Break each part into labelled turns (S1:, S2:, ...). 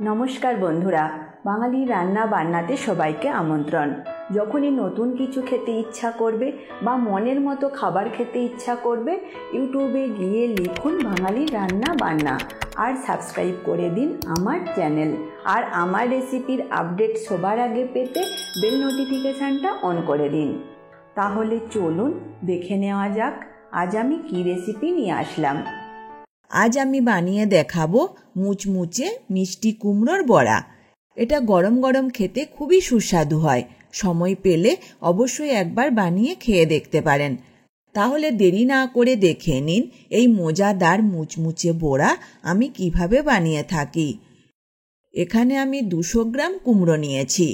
S1: নমস্কার বন্ধুরা, বাঙালি রান্না বান্নাতে সবাইকে আমন্ত্রণ। যখনই নতুন কিছু খেতে ইচ্ছা করবে বা মনের মতো খাবার খেতে ইচ্ছা করবে, ইউটিউবে গিয়ে লিখুন বাঙালি রান্না বান্না আর সাবস্ক্রাইব করে দিন আমার চ্যানেল। আর আমার রেসিপির আপডেট সবার আগে পেতে বেল নোটিফিকেশানটা অন করে দিন। তাহলে চলুন দেখে নেওয়া যাক আজ আমি কী রেসিপি নিয়ে আসলাম।
S2: আজ আমি বানিয়ে দেখাবো মুচমুচে মিষ্টি কুমড়োর বড়া। এটা গরম গরম খেতে খুবই সুস্বাদু হয়। সময় পেলে অবশ্যই একবার বানিয়ে খেয়ে দেখতে পারেন। তাহলে দেরি না করে দেখে নিন এই মজাদার মুচমুচে বড়া আমি কিভাবে বানিয়ে থাকি। এখানে আমি 200 গ্রাম কুমড়ো নিয়েছি।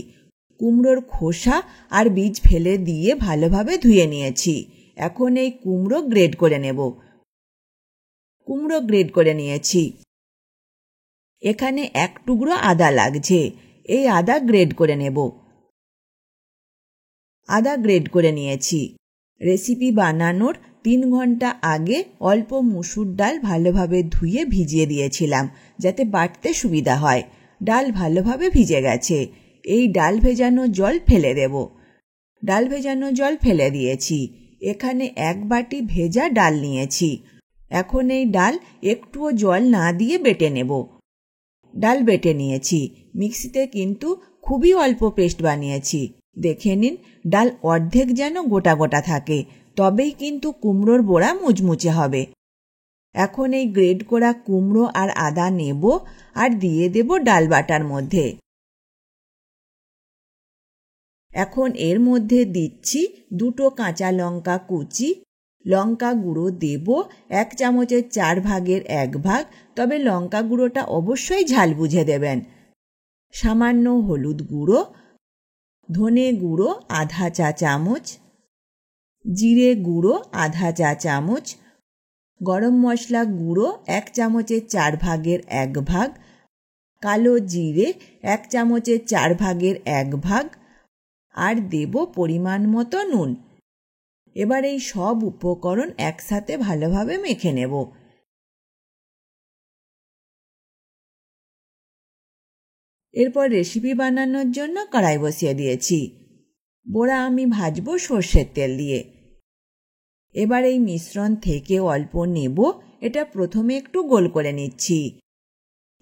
S2: কুমড়োর খোসা আর বীজ ফেলে দিয়ে ভালোভাবে ধুয়ে নিয়েছি। এখন এই কুমড়ো গ্রেড করে নেব। কুমড়ো গ্রেড করে নিয়েছি। এখানে 1 টুকরো আদা লাগছে, এই আদা গ্রেড করে নেব। আদা গ্রেড করে নিয়েছি। রেসিপি বানানোর 3 ঘন্টা আগে অল্প মুসুর ডাল ভালোভাবে ধুয়ে ভিজিয়ে দিয়েছিলাম যাতে বাটতে সুবিধা হয়। ডাল ভালোভাবে ভিজে গেছে। এই ডাল ভেজানো জল ফেলে দেব। ডাল ভেজানো জল ফেলে দিয়েছি। এখানে 1 বাটি ভেজা ডাল নিয়েছি। এখন এই ডাল একটুও জল না দিয়ে বেটে নেব। ডাল বেটে নিয়েছি। মিক্সিতে কিন্তু খুবই অল্প পেস্ট বানিয়েছি। দেখে নিন ডাল অর্ধেক যেন গোটা গোটা থাকে, তবেই কিন্তু কুমড়োর বড়া মুচমুচে হবে। এখন এই গ্রেড করা কুমড়ো আর আদা নেব আর দিয়ে দেব ডাল বাটার মধ্যে। এখন এর মধ্যে দিচ্ছি 2 কাঁচা লঙ্কা কুচি। লঙ্কা গুঁড়ো দেব 1 চামচের 4 ভাগের 1 ভাগ, তবে লঙ্কা গুঁড়োটা অবশ্যই ঝাল বুঝে দেবেন। সামান্য হলুদ গুঁড়ো, ধনে গুঁড়ো আধা চা চামচ, জিরে গুঁড়ো আধা চা চামচ, গরম মশলা গুঁড়ো 1 চামচের 4 ভাগের 1 ভাগ, কালো জিরে 1 চামচের 4 ভাগের 1 ভাগ, আর দেব পরিমাণ মতো নুন। এবার এই সব উপকরণ একসাথে ভালোভাবে মেখে নেব। এরপর রেসিপি বানানোর জন্য কড়াই বসিয়ে দিয়েছি। বড়া আমি ভাজবো সর্ষের তেল দিয়ে। এবার এই মিশ্রণ থেকে অল্প নেব। এটা প্রথমে একটু গোল করে নিচ্ছি।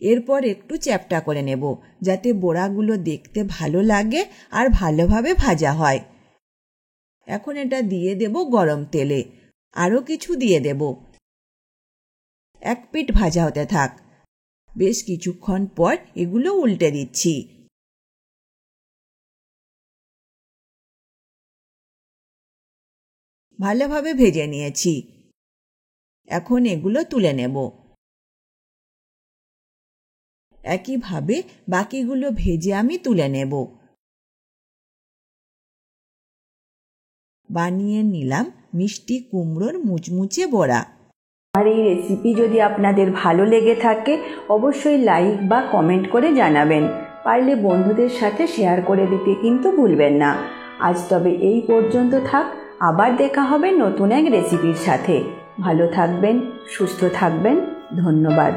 S2: এরপর একটু চ্যাপ্টা করে নেব যাতে বড়াগুলো দেখতে ভালো লাগে আর ভালোভাবে ভাজা হয়। এখন এটা দিয়ে দেব গরম তেলে। আরও কিছু দিয়ে দেব। 1 পিঠ ভাজা হতে থাক। বেশ কিছুক্ষণ পর এগুলো উল্টে দিচ্ছি। ভালোভাবে ভেজে নিয়েছি। এখন এগুলো তুলে নেব। একইভাবে বাকিগুলো ভেজে আমি তুলে নেব। বানিয়ে নিলাম মিষ্টি কুমড়োর মুচমুচে বড়া।
S1: আর এই রেসিপি যদি আপনাদের ভালো লেগে থাকে অবশ্যই লাইক বা কমেন্ট করে জানাবেন। পারলে বন্ধুদের সাথে শেয়ার করে দিতে কিন্তু ভুলবেন না। আজ তবে এই পর্যন্ত থাক। আবার দেখা হবে নতুন এক রেসিপির সাথে। ভালো থাকবেন, সুস্থ থাকবেন। ধন্যবাদ।